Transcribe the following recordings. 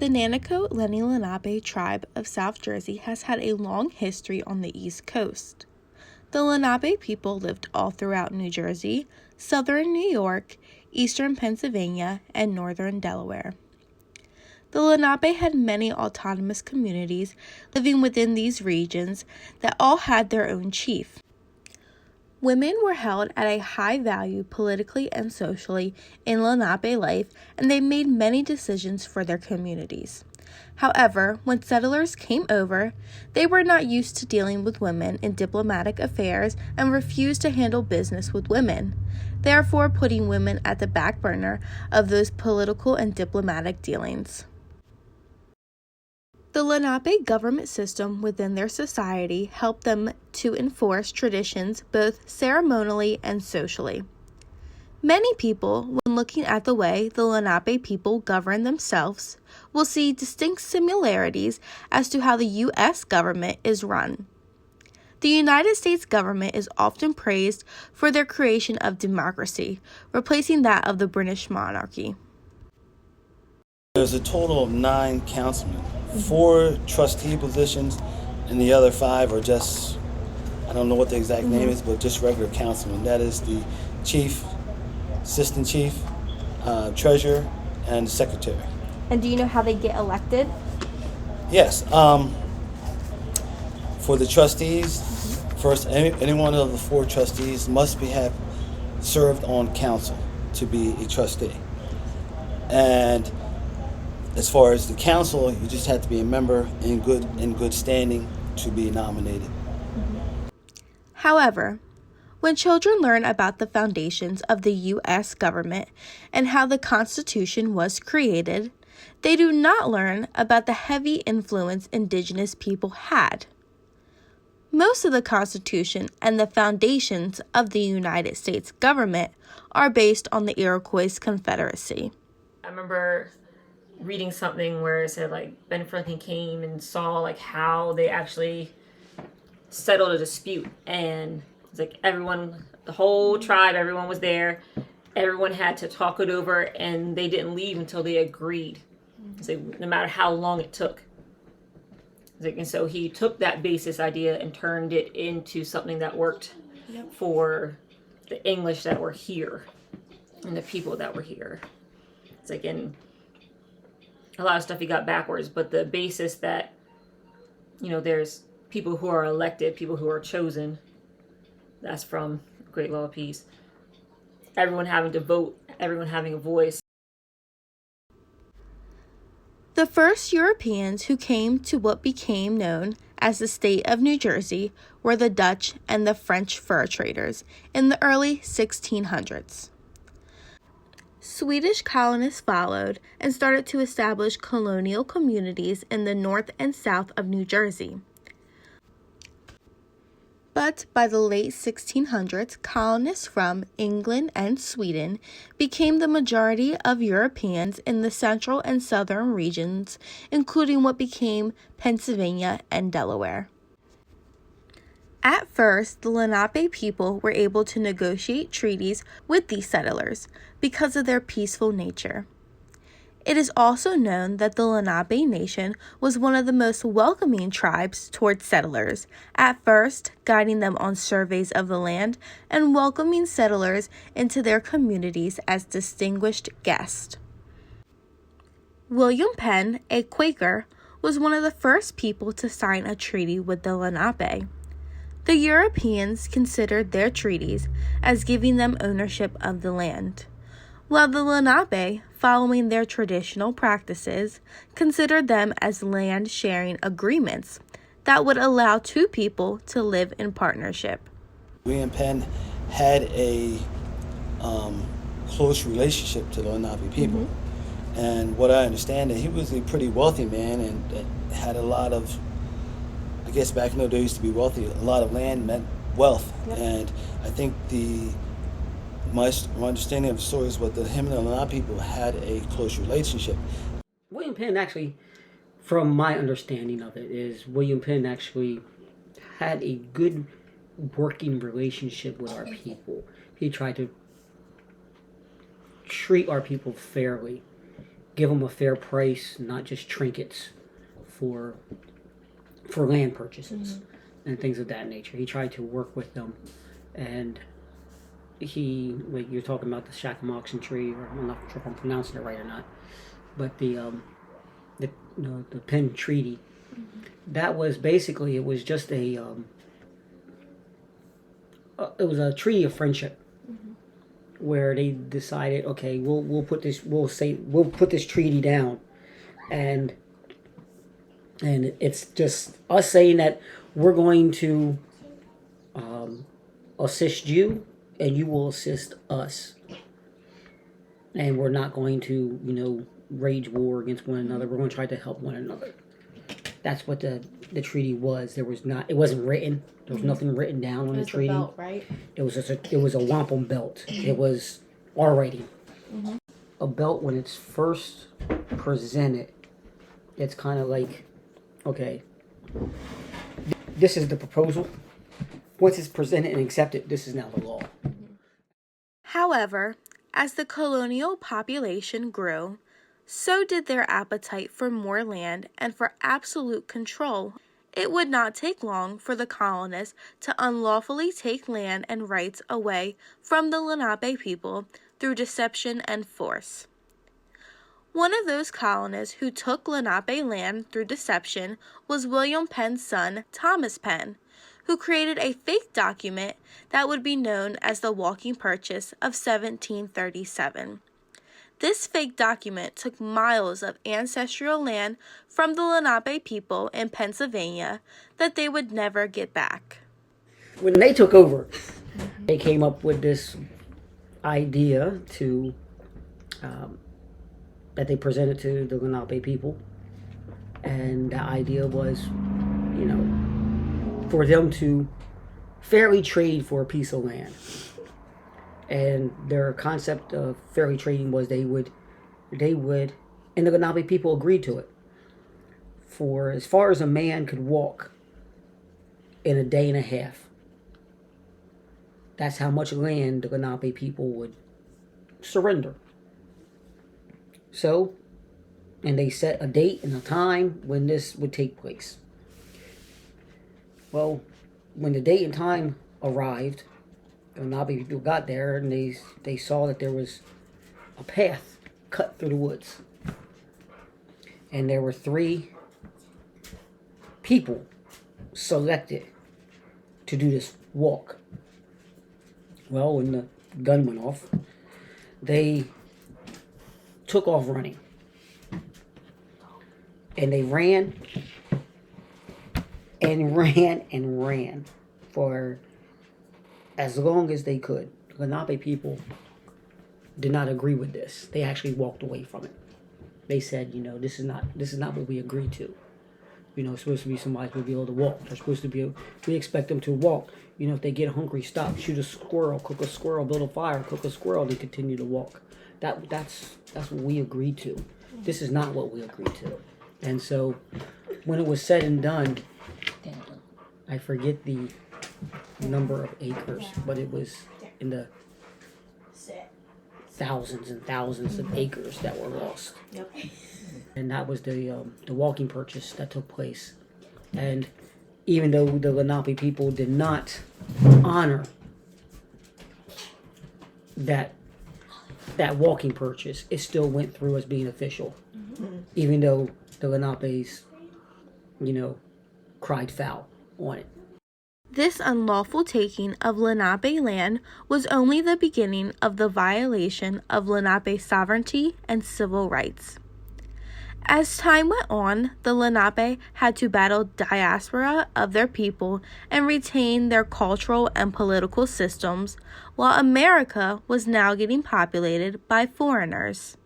The Nanticoke Lenni-Lenape tribe of South Jersey has had a long history on the East Coast. The Lenape people lived all throughout New Jersey, southern New York, eastern Pennsylvania, and northern Delaware. The Lenape had many autonomous communities living within these regions that all had their own chief. Women were held at a high value politically and socially in Lenape life, and they made many decisions for their communities. However, when settlers came over, they were not used to dealing with women in diplomatic affairs and refused to handle business with women, therefore putting women at the back burner of those political and diplomatic dealings. The Lenape government system within their society helped them to enforce traditions both ceremonially and socially. Many people, when looking at the way the Lenape people govern themselves, will see distinct similarities as to how the U.S. government is run. The United States government is often praised for their creation of democracy, replacing that of the British monarchy. There's a total of 9 councilmen, 4 trustee positions, and the other 5 are just, I don't know what the exact name is, but just regular councilmen. That is the chief, assistant chief, treasurer, and secretary. And do you know how they get elected? Yes. For the trustees, first, any one of the 4 trustees must have served on council to be a trustee. And as far as the council, you just have to be a member in good standing to be nominated. However, when children learn about the foundations of the U.S. government and how the Constitution was created, they do not learn about the heavy influence indigenous people had. Most of the Constitution and the foundations of the United States government are based on the Iroquois Confederacy. I remember reading something where it said Ben Franklin came and saw how they actually settled a dispute, and it's everyone, the whole tribe, everyone was there, everyone had to talk it over, and they didn't leave until they agreed. It's no matter how long it took. And so he took that basis idea and turned it into something that worked for the English that were here and the people that were here. It's in a lot of stuff he got backwards, but the basis that, there's people who are elected, people who are chosen, that's from Great Law of Peace. Everyone having to vote, everyone having a voice. The first Europeans who came to what became known as the state of New Jersey were the Dutch and the French fur traders in the early 1600s. Swedish colonists followed and started to establish colonial communities in the north and south of New Jersey. But by the late 1600s, colonists from England and Sweden became the majority of Europeans in the central and southern regions, including what became Pennsylvania and Delaware. At first, the Lenape people were able to negotiate treaties with these settlers because of their peaceful nature. It is also known that the Lenape Nation was one of the most welcoming tribes towards settlers, at first guiding them on surveys of the land and welcoming settlers into their communities as distinguished guests. William Penn, a Quaker, was one of the first people to sign a treaty with the Lenape. The Europeans considered their treaties as giving them ownership of the land, while the Lenape, following their traditional practices, considered them as land-sharing agreements that would allow 2 people to live in partnership. William Penn had a close relationship to the Lenape people. And what I understand, that he was a pretty wealthy man and had a lot of, I guess back in the day used to be wealthy, a lot of land meant wealth. And I think my understanding of the story is that him and the Lenape people had a close relationship. William Penn actually, from my understanding of it, is William Penn actually had a good working relationship with our people. He tried to treat our people fairly. give them a fair price, not just trinkets for land purchases and things of that nature. He tried to work with them, and he, like you're talking about the Shakamoxon tree, or I'm not sure if I'm pronouncing it right or not, but the Penn Treaty. That was basically, it was just it was a treaty of friendship, where they decided, okay, we'll put this treaty down, and it's just us saying that we're going to assist you, and you will assist us, and we're not going to wage war against one another. We're going to try to help one another. That's what the treaty was. It wasn't written. There was nothing written down on the treaty. The belt, right? It was a wampum belt. It was our writing. A belt, when it's first presented, it's kind of like, okay, this is the proposal. Once it's presented and accepted, this is now the law. However, as the colonial population grew, so did their appetite for more land and for absolute control. It would not take long for the colonists to unlawfully take land and rights away from the Lenape people through deception and force. One of those colonists who took Lenape land through deception was William Penn's son, Thomas Penn, who created a fake document that would be known as the Walking Purchase of 1737. This fake document took miles of ancestral land from the Lenape people in Pennsylvania that they would never get back. When they took over, they came up with this idea that they presented to the Lenape people, and the idea was, for them to fairly trade for a piece of land. And their concept of fairly trading was they would, and the Lenape people agreed to it. For as far as a man could walk in a day and a half, that's how much land the Lenape people would surrender. So, and they set a date and a time when this would take place. Well, when the date and time arrived, the Lenape people got there, and they saw that there was a path cut through the woods. And there were 3 people selected to do this walk. Well, when the gun went off, they took off running. And they ran and ran and ran for as long as they could. The Lenape people did not agree with this. They actually walked away from it. They said, this is not what we agreed to. It's supposed to be somebody who will be able to walk. They're supposed to be. We expect them to walk. If they get hungry, stop, shoot a squirrel, cook a squirrel, build a fire, cook a squirrel, they continue to walk. That's what we agreed to. This is not what we agreed to. And so, when it was said and done, I forget the number of acres, but it was in the thousands and thousands of acres that were lost. Yep. And that was the walking purchase that took place. And even though the Lenape people did not honor that walking purchase, it still went through as being official. Even though the Lenapes, cried foul on it. This unlawful taking of Lenape land was only the beginning of the violation of Lenape sovereignty and civil rights. As time went on, the Lenape had to battle diaspora of their people and retain their cultural and political systems, while America was now getting populated by foreigners.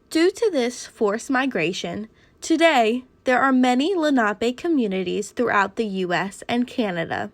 Due to this forced migration, today there are many Lenape communities throughout the U.S. and Canada.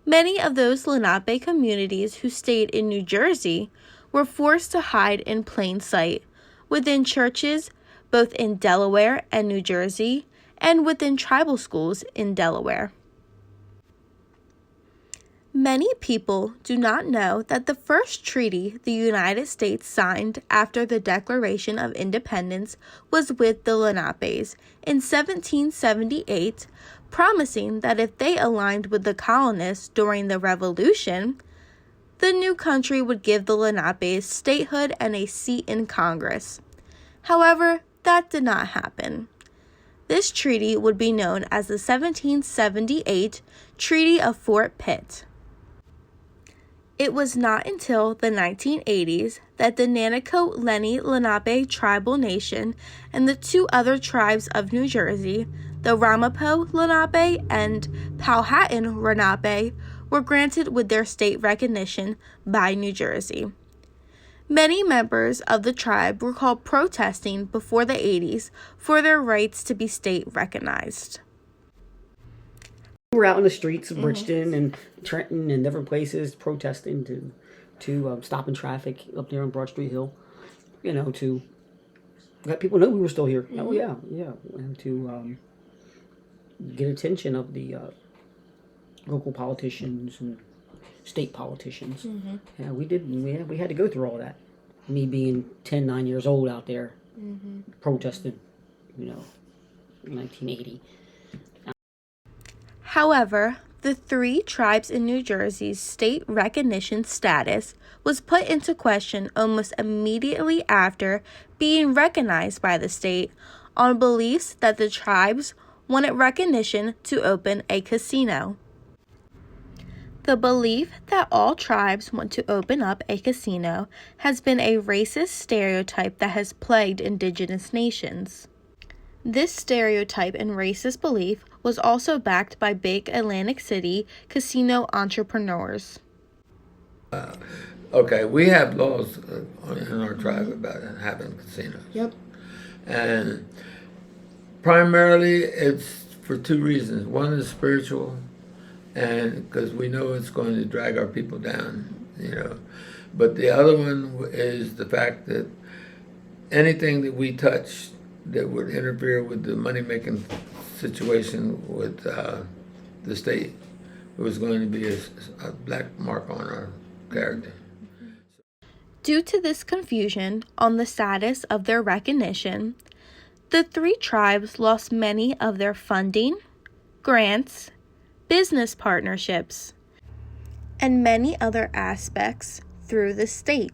Many of those Lenape communities who stayed in New Jersey were forced to hide in plain sight within churches both in Delaware and New Jersey, and within tribal schools in Delaware. Many people do not know that the first treaty the United States signed after the Declaration of Independence was with the Lenapes in 1778, promising that if they aligned with the colonists during the Revolution, the new country would give the Lenapes statehood and a seat in Congress. However, that did not happen. This treaty would be known as the 1778 Treaty of Fort Pitt. It was not until the 1980s that the Nanticoke Lenni-Lenape tribal nation and the two other tribes of New Jersey, the Ramapo Lenape and Powhatan Lenape, were granted with their state recognition by New Jersey. Many members of the tribe were called protesting before the 80s for their rights to be state recognized. We were out in the streets of Bridgeton and Trenton and different places protesting to stopping traffic up there on Broad Street Hill, to let people know we were still here. Oh yeah, and to get attention of the local politicians and state politicians. Yeah, we did. We had to go through all that. Me being 9 years old out there protesting, in 1980. However, the three tribes in New Jersey's state recognition status was put into question almost immediately after being recognized by the state on beliefs that the tribes wanted recognition to open a casino. The belief that all tribes want to open up a casino has been a racist stereotype that has plagued indigenous nations. This stereotype and racist belief was also backed by big Atlantic City casino entrepreneurs. Okay, we have laws in our tribe about having casinos. Yep. And primarily it's for two reasons. One is spiritual, and because we know it's going to drag our people down, But the other one is the fact that anything that we touch that would interfere with the money-making situation with the state was going to be a black mark on our character. Due to this confusion on the status of their recognition, the three tribes lost many of their funding, grants, business partnerships, and many other aspects through the state.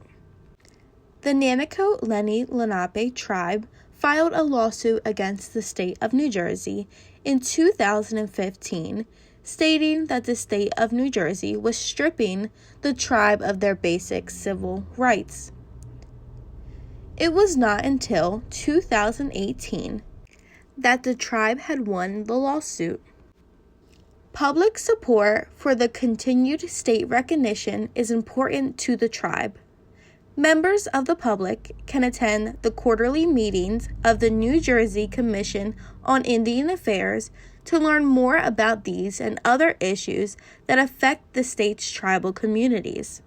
The Nanticoke Lenni-Lenape tribe filed a lawsuit against the state of New Jersey in 2015, stating that the state of New Jersey was stripping the tribe of their basic civil rights. It was not until 2018 that the tribe had won the lawsuit. Public support for the continued state recognition is important to the tribe. Members of the public can attend the quarterly meetings of the New Jersey Commission on Indian Affairs to learn more about these and other issues that affect the state's tribal communities.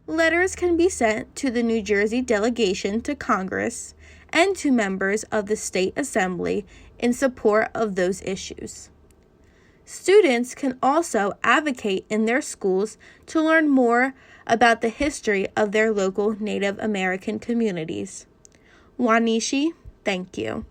Letters can be sent to the New Jersey delegation to Congress and to members of the State Assembly in support of those issues. Students can also advocate in their schools to learn more about the history of their local Native American communities. Wanishi, thank you.